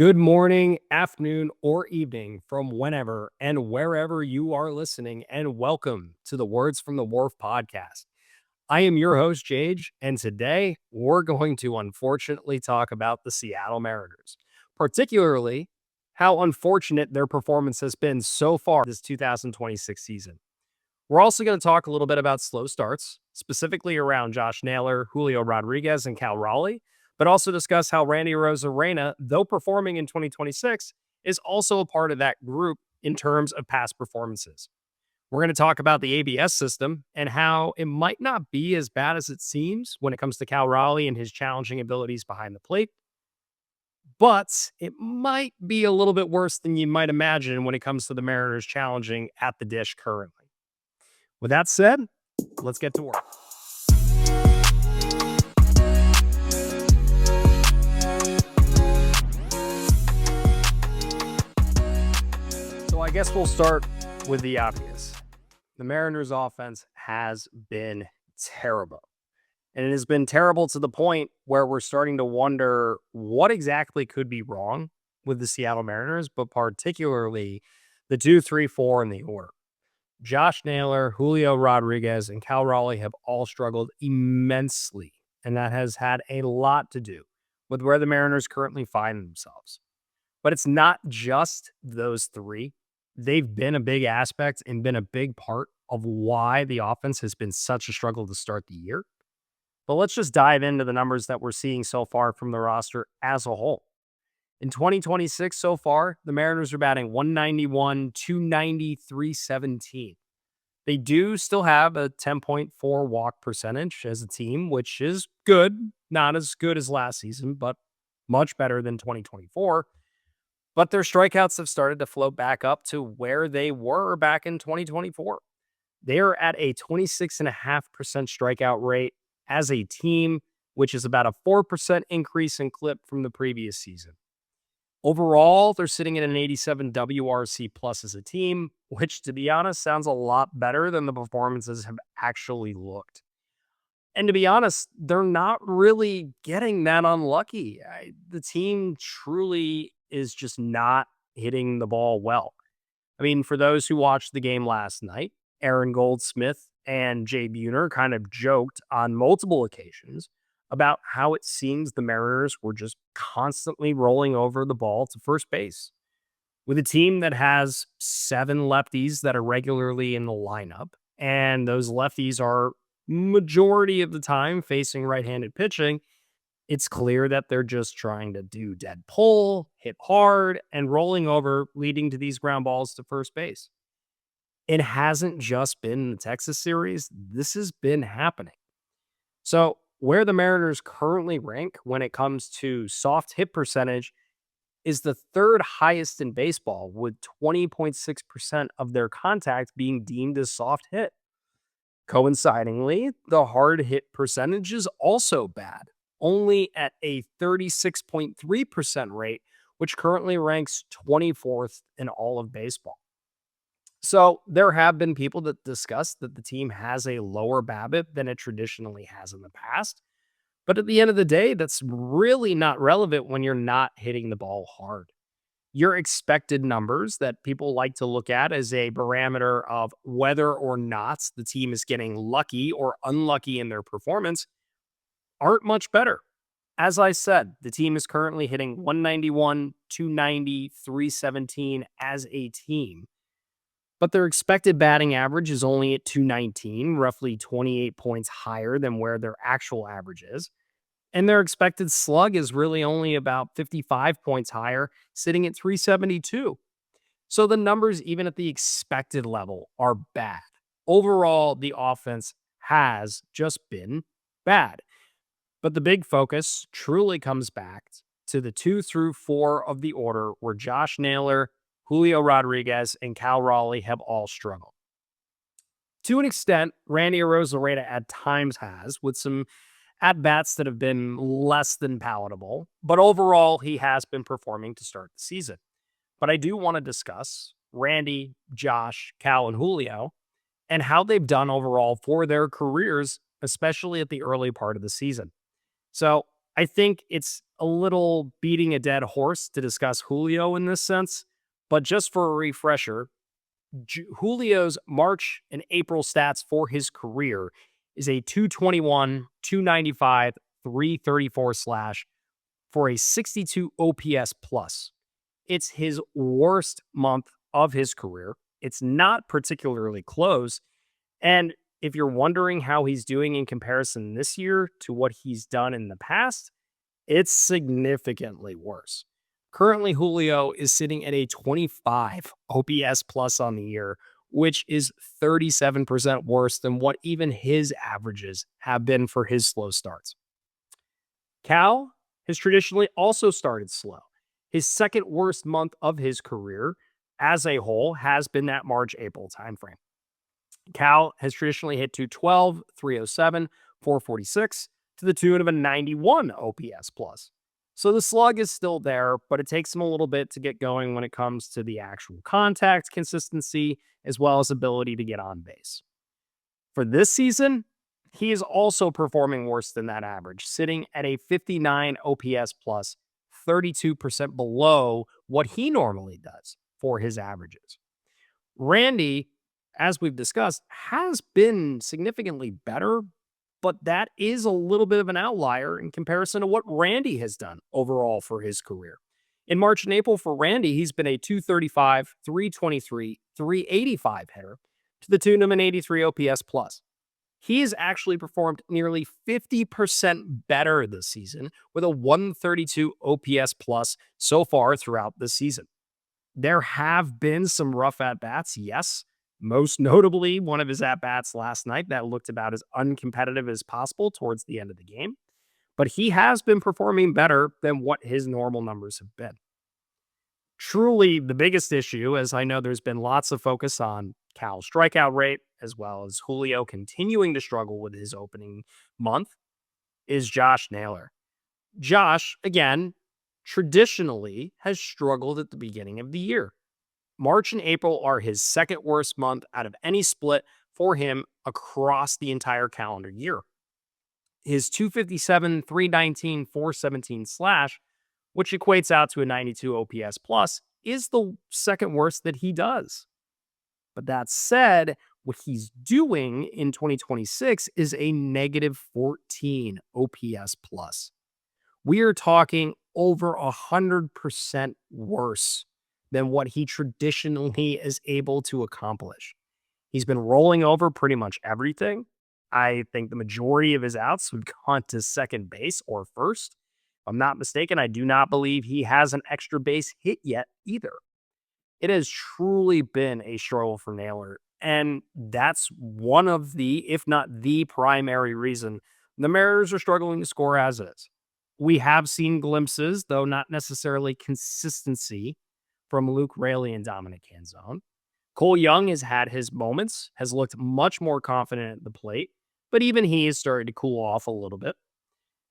Good morning, afternoon, or evening from whenever and wherever you are listening, and welcome to the Words from the Wharf podcast. I am your host, Jage, and today we're going to unfortunately talk about the Seattle Mariners, particularly how unfortunate their performance has been so far this 2026 season. We're also going to talk a little bit about slow starts, specifically around Josh Naylor, Julio Rodriguez, and Cal Raleigh, but also discuss how Randy Arozarena, though performing in 2026, is also a part of that group in terms of past performances. We're going to talk about the ABS system and how it might not be as bad as it seems when it comes to Cal Raleigh and his challenging abilities behind the plate, but it might be a little bit worse than you might imagine when it comes to the Mariners challenging at the dish currently. With that said, let's get to work. So I guess we'll start with the obvious. The Mariners offense has been terrible. And it has been terrible to the point where we're starting to wonder what exactly could be wrong with the Seattle Mariners, but particularly the 2, 3, 4 in the order. Josh Naylor, Julio Rodriguez, and Cal Raleigh have all struggled immensely, and that has had a lot to do with where the Mariners currently find themselves. But it's not just those three. They've been a big aspect and been a big part of why the offense has been such a struggle to start the year. But let's just dive into the numbers that we're seeing so far from the roster as a whole. In 2026 so far, the Mariners are batting 191, 290, 317. They do still have a 10.4 walk percentage as a team, which is good. Not as good as last season, but much better than 2024. But their strikeouts have started to float back up to where they were back in 2024. They are at a 26.5% strikeout rate as a team, which is about a 4% increase in clip from the previous season. Overall, they're sitting at an 87 WRC plus as a team, which, to be honest, sounds a lot better than the performances have actually looked. And to be honest, they're not really getting that unlucky. The team truly is just not hitting the ball well. I mean, for those who watched the game last night, Aaron Goldsmith and Jay Buhner kind of joked on multiple occasions about how it seems the Mariners were just constantly rolling over the ball to first base. With a team that has 7 lefties that are regularly in the lineup, and those lefties are majority of the time facing right-handed pitching, it's clear that they're just trying to do dead pull, hit hard, and rolling over, leading to these ground balls to first base. It hasn't just been the Texas series. This has been happening. So where the Mariners currently rank when it comes to soft hit percentage is the third highest in baseball, with 20.6% of their contact being deemed as soft hit. Coincidingly, the hard hit percentage is also bad, only at a 36.3% rate, which currently ranks 24th in all of baseball. So there have been people that discuss that the team has a lower BABIP than it traditionally has in the past. But at the end of the day, that's really not relevant when you're not hitting the ball hard. Your expected numbers that people like to look at as a barometer of whether or not the team is getting lucky or unlucky in their performance aren't much better. As I said, the team is currently hitting 191, 290, 317 as a team. But their expected batting average is only at 219, roughly 28 points higher than where their actual average is. And their expected slug is really only about 55 points higher, sitting at 372. So the numbers, even at the expected level, are bad. Overall, the offense has just been bad. But the big focus truly comes back to the 2 through 4 of the order, where Josh Naylor, Julio Rodriguez, and Cal Raleigh have all struggled. To an extent, Randy Arozarena at times has, with some at-bats that have been less than palatable, but overall, he has been performing to start the season. But I do want to discuss Randy, Josh, Cal, and Julio, and how they've done overall for their careers, especially at the early part of the season. So I think it's a little beating a dead horse to discuss Julio in this sense, but just for a refresher, Julio's March and April stats for his career is a 221, 295, 334 slash for a 62 OPS plus. It's his worst month of his career. It's not particularly close. And if you're wondering how he's doing in comparison this year to what he's done in the past, it's significantly worse. Currently, Julio is sitting at a 25 OPS plus on the year, which is 37% worse than what even his averages have been for his slow starts. Cal has traditionally also started slow. His second worst month of his career as a whole has been that March April timeframe. Cal has traditionally hit 212, 307, 446 to the tune of a 91 OPS plus. So the slug is still there, but it takes him a little bit to get going when it comes to the actual contact consistency as well as ability to get on base. For this season, he is also performing worse than that average, sitting at a 59 OPS plus, 32% below what he normally does for his averages. Randy, as we've discussed, has been significantly better, but that is a little bit of an outlier in comparison to what Randy has done overall for his career. In March and April for Randy, he's been a 235, 323, 385 hitter to the tune of an 83 OPS plus. He has actually performed nearly 50% better this season with a 132 OPS plus so far throughout the season. There have been some rough at-bats, yes. Most notably, one of his at-bats last night that looked about as uncompetitive as possible towards the end of the game. But he has been performing better than what his normal numbers have been. Truly, the biggest issue, as I know there's been lots of focus on Cal's strikeout rate, as well as Julio continuing to struggle with his opening month, is Josh Naylor. Josh, again, traditionally has struggled at the beginning of the year. March and April are his second worst month out of any split for him across the entire calendar year. His 257, 319, 417 slash, which equates out to a 92 OPS plus, is the second worst that he does. But that said, what he's doing in 2026 is a negative 14 OPS plus. We are talking over 100% worse than what he traditionally is able to accomplish. He's been rolling over pretty much everything. I think the majority of his outs have gone to second base or first. If I'm not mistaken, I do not believe he has an extra base hit yet either. It has truly been a struggle for Naylor, and that's one of the, if not the primary reason the Mariners are struggling to score as is. We have seen glimpses, though not necessarily consistency, from Luke Raley and Dominic Canzone. Cole Young has had his moments, has looked much more confident at the plate, but even he is starting to cool off a little bit.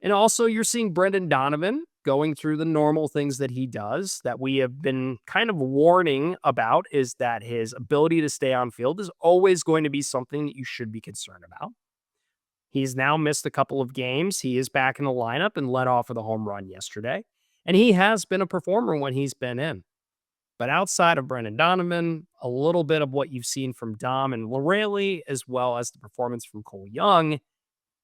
And also, you're seeing Brendan Donovan going through the normal things that he does that we have been kind of warning about, is that his ability to stay on field is always going to be something that you should be concerned about. He's now missed a couple of games. He is back in the lineup and led off with a home run yesterday. And he has been a performer when he's been in. But outside of Brendan Donovan, a little bit of what you've seen from Dom and Raley, as well as the performance from Cole Young,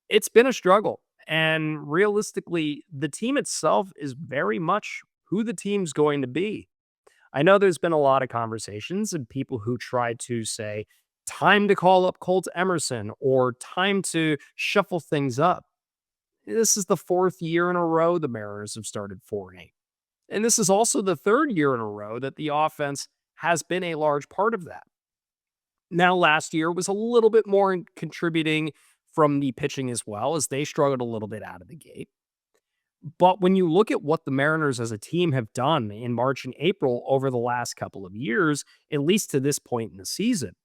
it's been a struggle. And realistically, the team itself is very much who the team's going to be. I know there's been a lot of conversations and people who try to say, time to call up Colt Emerson or time to shuffle things up. This is the fourth year in a row the Mariners have started 4-8. And this is also the third year in a row that the offense has been a large part of that. Now, last year was a little bit more contributing from the pitching as well, as they struggled a little bit out of the gate. But when you look at what the Mariners as a team have done in March and April over the last couple of years, at least to this point in the season,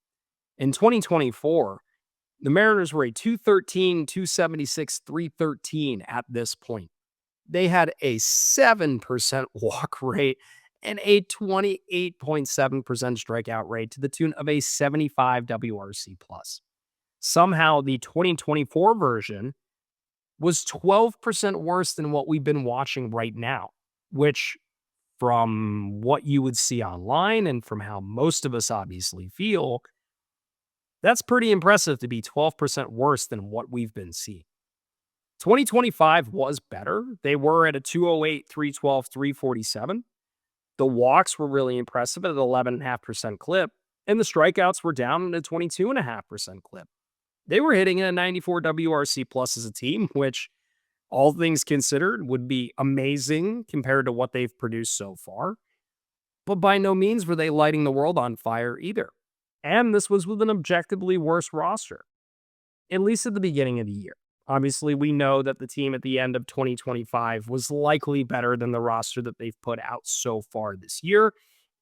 in 2024, the Mariners were a 213, 276, 313 at this point. They had a 7% walk rate and a 28.7% strikeout rate to the tune of a 75 WRC plus. Somehow the 2024 version was 12% worse than what we've been watching right now, which, from what you would see online and from how most of us obviously feel, that's pretty impressive to be 12% worse than what we've been seeing. 2025 was better. They were at a 208, 312, 347. The walks were really impressive at an 11.5% clip, and the strikeouts were down at a 22.5% clip. They were hitting a 94 WRC plus as a team, which, all things considered, would be amazing compared to what they've produced so far. But by no means were they lighting the world on fire either. And this was with an objectively worse roster, at least at the beginning of the year. Obviously, we know that the team at the end of 2025 was likely better than the roster that they've put out so far this year,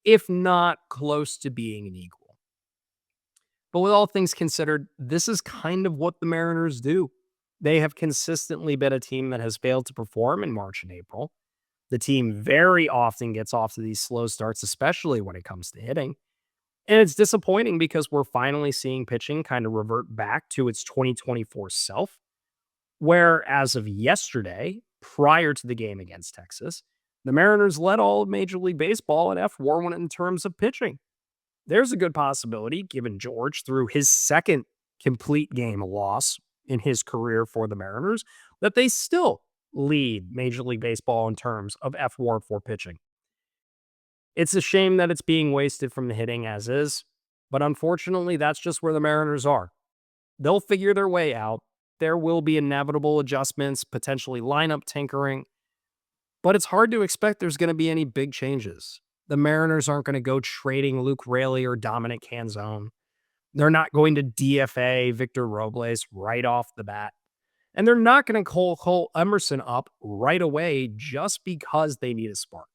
if not close to being an equal. But with all things considered, this is kind of what the Mariners do. They have consistently been a team that has failed to perform in March and April. The team very often gets off to these slow starts, especially when it comes to hitting. And it's disappointing because we're finally seeing pitching kind of revert back to its 2024 self, where as of yesterday, prior to the game against Texas, the Mariners led all of Major League Baseball at F4 in terms of pitching. There's a good possibility, given George threw his second complete game loss in his career for the Mariners, that they still lead Major League Baseball in terms of F4 for pitching. It's a shame that it's being wasted from the hitting as is, but unfortunately, that's just where the Mariners are. They'll figure their way out. There will be inevitable adjustments, potentially lineup tinkering, but it's hard to expect there's going to be any big changes. The Mariners aren't going to go trading Luke Raley or Dominic Canzone. They're not going to DFA Victor Robles right off the bat. And they're not going to call Cole Emerson up right away just because they need a spark.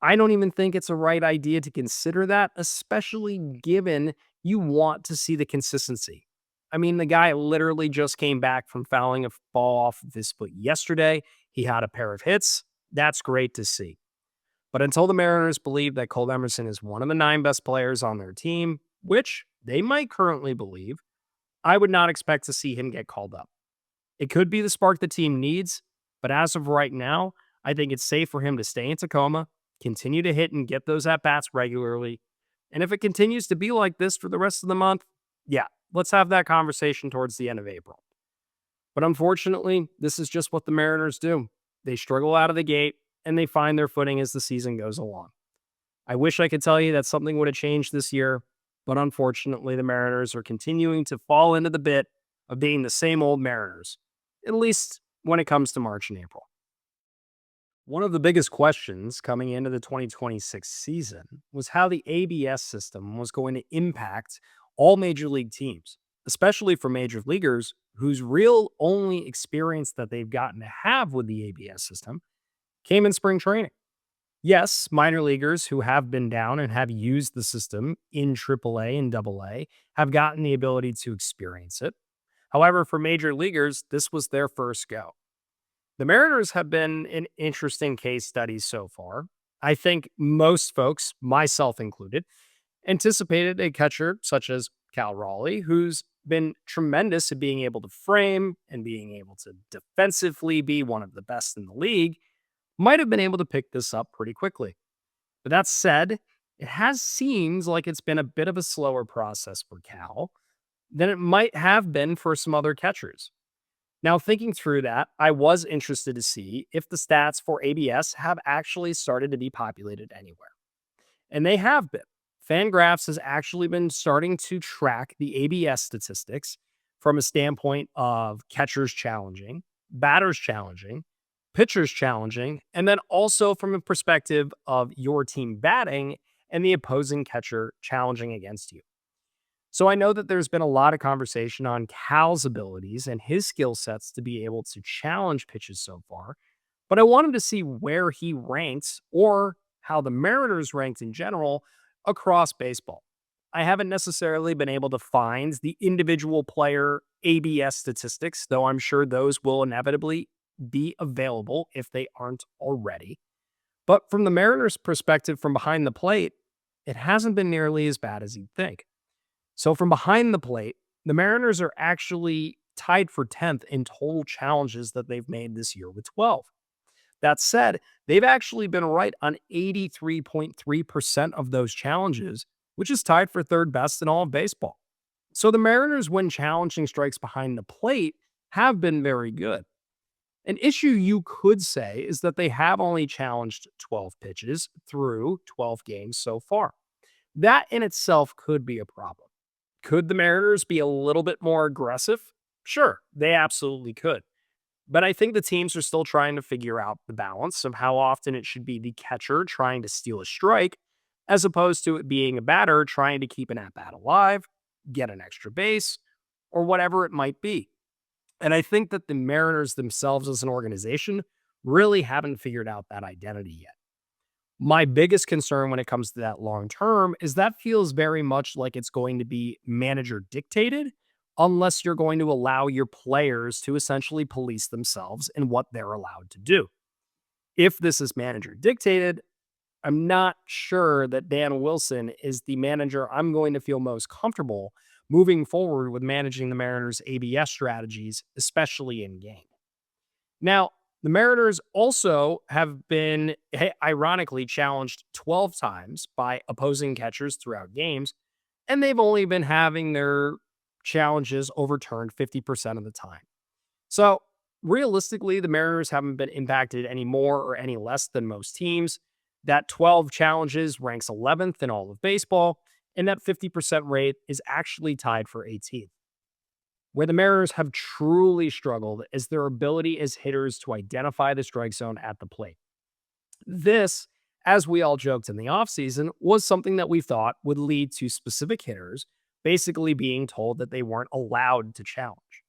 I don't even think it's a right idea to consider that, especially given you want to see the consistency. I mean, the guy literally just came back from fouling a ball off of his foot yesterday. He had a pair of hits. That's great to see. But until the Mariners believe that Cole Emerson is one of the 9 best players on their team, which they might currently believe, I would not expect to see him get called up. It could be the spark the team needs, but as of right now, I think it's safe for him to stay in Tacoma, continue to hit and get those at-bats regularly. And if it continues to be like this for the rest of the month, yeah, let's have that conversation towards the end of April. But unfortunately, this is just what the Mariners do. They struggle out of the gate, and they find their footing as the season goes along. I wish I could tell you that something would have changed this year, but unfortunately, the Mariners are continuing to fall into the bit of being the same old Mariners, at least when it comes to March and April. One of the biggest questions coming into the 2026 season was how the ABS system was going to impact all major league teams, especially for major leaguers whose real only experience that they've gotten to have with the ABS system came in spring training. Yes, minor leaguers who have been down and have used the system in AAA and AA have gotten the ability to experience it. However, for major leaguers, this was their first go. The Mariners have been an interesting case study so far. I think most folks, myself included, anticipated a catcher such as Cal Raleigh, who's been tremendous at being able to frame and being able to defensively be one of the best in the league, might have been able to pick this up pretty quickly. But that said, it has seemed like it's been a bit of a slower process for Cal than it might have been for some other catchers. Now, thinking through that, I was interested to see if the stats for ABS have actually started to be populated anywhere. And they have been. Fangraphs has actually been starting to track the ABS statistics from a standpoint of catchers challenging, batters challenging, pitchers challenging, and then also from a perspective of your team batting and the opposing catcher challenging against you. So I know that there's been a lot of conversation on Cal's abilities and his skill sets to be able to challenge pitches so far, but I wanted to see where he ranks or how the Mariners ranked in general across baseball. I haven't necessarily been able to find the individual player ABS statistics, though I'm sure those will inevitably be available if they aren't already. But from the Mariners' perspective from behind the plate, it hasn't been nearly as bad as you'd think. So from behind the plate, the Mariners are actually tied for 10th in total challenges that they've made this year with 12. That said, they've actually been right on 83.3% of those challenges, which is tied for third best in all of baseball. So the Mariners, when challenging strikes behind the plate, have been very good. An issue you could say is that they have only challenged 12 pitches through 12 games so far. That in itself could be a problem. Could the Mariners be a little bit more aggressive? Sure, they absolutely could. But I think the teams are still trying to figure out the balance of how often it should be the catcher trying to steal a strike, as opposed to it being a batter trying to keep an at bat alive, get an extra base, or whatever it might be. And I think that the Mariners themselves as an organization really haven't figured out that identity yet. My biggest concern when it comes to that long term is that feels very much like it's going to be manager dictated unless you're going to allow your players to essentially police themselves in what they're allowed to do. If this is manager dictated, I'm not sure that Dan Wilson is the manager I'm going to feel most comfortable moving forward with managing the Mariners' ABS strategies, especially in game. Now, the Mariners also have been ironically challenged 12 times by opposing catchers throughout games, and they've only been having their challenges overturned 50% of the time. So, realistically, the Mariners haven't been impacted any more or any less than most teams. That 12 challenges ranks 11th in all of baseball, and that 50% rate is actually tied for 18th. Where the Mariners have truly struggled is their ability as hitters to identify the strike zone at the plate. This, as we all joked in the offseason, was something that we thought would lead to specific hitters basically being told that they weren't allowed to challenge.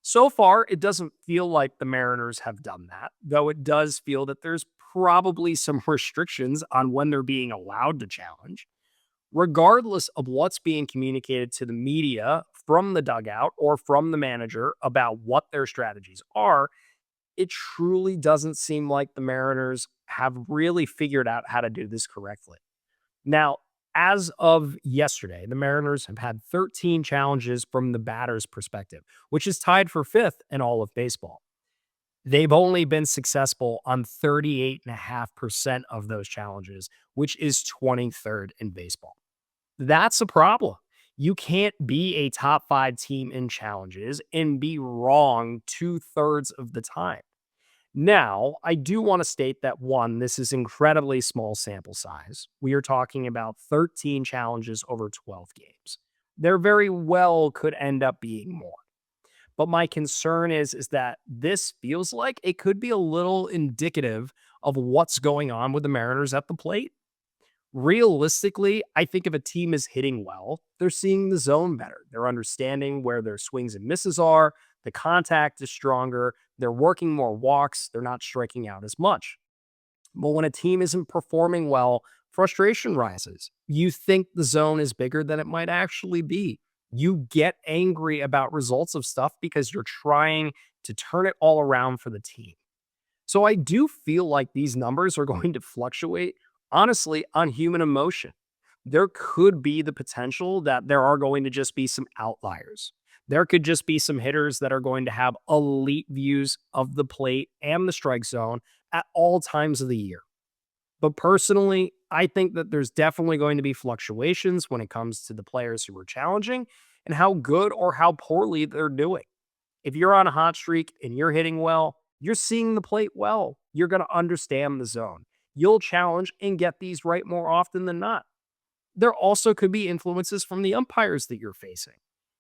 So far, it doesn't feel like the Mariners have done that, though it does feel that there's probably some restrictions on when they're being allowed to challenge. Regardless of what's being communicated to the media from the dugout or from the manager about what their strategies are, it truly doesn't seem like the Mariners have really figured out how to do this correctly. Now, as of yesterday, the Mariners have had 13 challenges from the batter's perspective, which is tied for fifth in all of baseball. They've only been successful on 38.5% of those challenges, which is 23rd in baseball. That's a problem. You can't be a top 5 team in challenges and be wrong 2/3 of the time. Now, I do want to state that one, this is incredibly small sample size. We are talking about 13 challenges over 12 games. There very well could end up being more. But my concern is that this feels like it could be a little indicative of what's going on with the Mariners at the plate. Realistically, I think if a team is hitting well, they're seeing the zone better. They're understanding where their swings and misses are. The contact is stronger. They're working more walks. They're not striking out as much. But when a team isn't performing well, frustration rises. You think the zone is bigger than it might actually be. You get angry about results of stuff because you're trying to turn it all around for the team. So I do feel like these numbers are going to fluctuate, honestly, on human emotion. There could be the potential that there are going to just be some outliers. There could just be some hitters that are going to have elite views of the plate and the strike zone at all times of the year. But personally, I think that there's definitely going to be fluctuations when it comes to the players who are challenging and how good or how poorly they're doing. If you're on a hot streak and you're hitting well, you're seeing the plate well. You're going to understand the zone. You'll challenge and get these right more often than not. There also could be influences from the umpires that you're facing.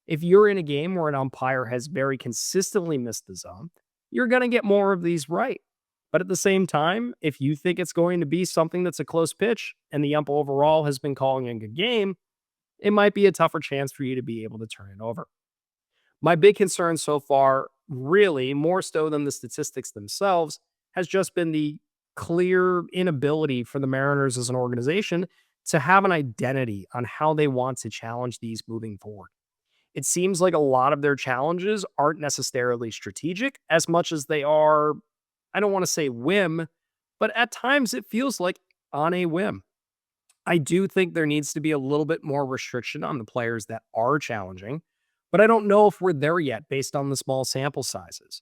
If you're in a game where an umpire has very consistently missed the zone, you're going to get more of these right. But at the same time, if you think it's going to be something that's a close pitch and the ump overall has been calling a good game, it might be a tougher chance for you to be able to turn it over. My big concern so far, really more so than the statistics themselves, has just been the clear inability for the Mariners as an organization to have an identity on how they want to challenge these moving forward. It seems like a lot of their challenges aren't necessarily strategic as much as they are, I don't want to say whim, but at times it feels like on a whim. I do think there needs to be a little bit more restriction on the players that are challenging, But I don't know if we're there yet based on the small sample sizes.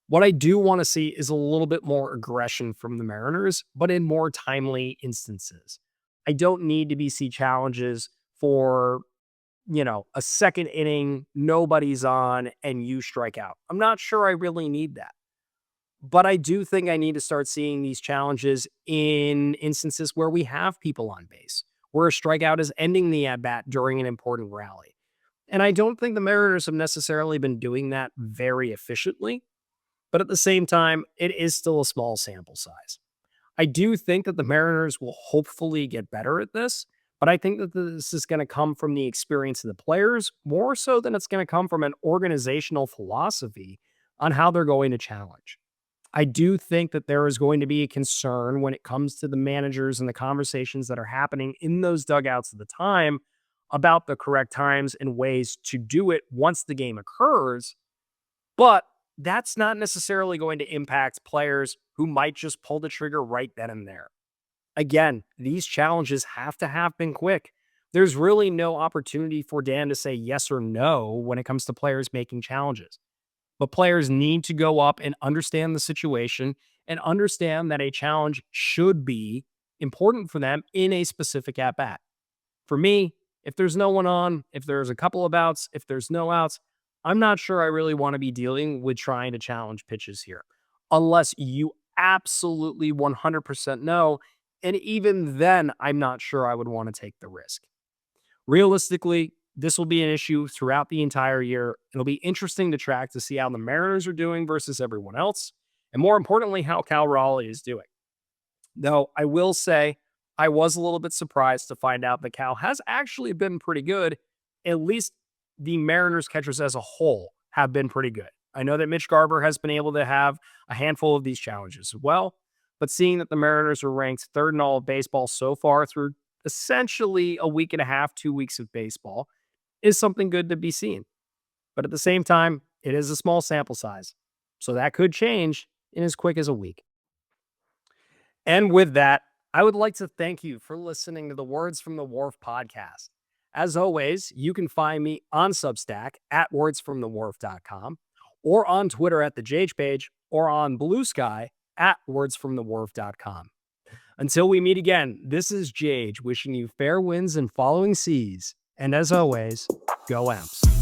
What I do want to see is a little bit more aggression from the Mariners, but in more timely instances. I don't need to be see challenges for, a second inning, nobody's on, and you strike out. I'm not sure I really need that. But I do think I need to start seeing these challenges in instances where we have people on base, where a strikeout is ending the at bat during an important rally. And I don't think the Mariners have necessarily been doing that very efficiently. But at the same time, it is still a small sample size. I do think that the Mariners will hopefully get better at this, but I think that this is going to come from the experience of the players more so than it's going to come from an organizational philosophy on how they're going to challenge. I do think that there is going to be a concern when it comes to the managers and the conversations that are happening in those dugouts at the time about the correct times and ways to do it once the game occurs. But that's not necessarily going to impact players who might just pull the trigger right then and there. Again, these challenges have to have been quick. There's really no opportunity for Dan to say yes or no when it comes to players making challenges. But players need to go up and understand the situation and understand that a challenge should be important for them in a specific at bat. For me, if there's no one on, if there's a couple of outs, if there's no outs, I'm not sure I really want to be dealing with trying to challenge pitches here unless you absolutely 100% know. And even then, I'm not sure I would want to take the risk. Realistically, this will be an issue throughout the entire year. It'll be interesting to track to see how the Mariners are doing versus everyone else. And more importantly, how Cal Raleigh is doing. Though I will say, I was a little bit surprised to find out that Cal has actually been pretty good. At least the Mariners catchers as a whole have been pretty good. I know that Mitch Garber has been able to have a handful of these challenges as well, but seeing that the Mariners are ranked third in all of baseball so far through essentially a week and a half, 2 weeks of baseball is something good to be seen. But at the same time, it is a small sample size. So that could change in as quick as a week. And with that, I would like to thank you for listening to the Words from the Wharf podcast. As always, you can find me on Substack at wordsfromthewharf.com or on Twitter at the JH page or on Blue Sky at wordsfromthewharf.com. Until we meet again, this is JH wishing you fair winds and following seas. And as always, go Amps.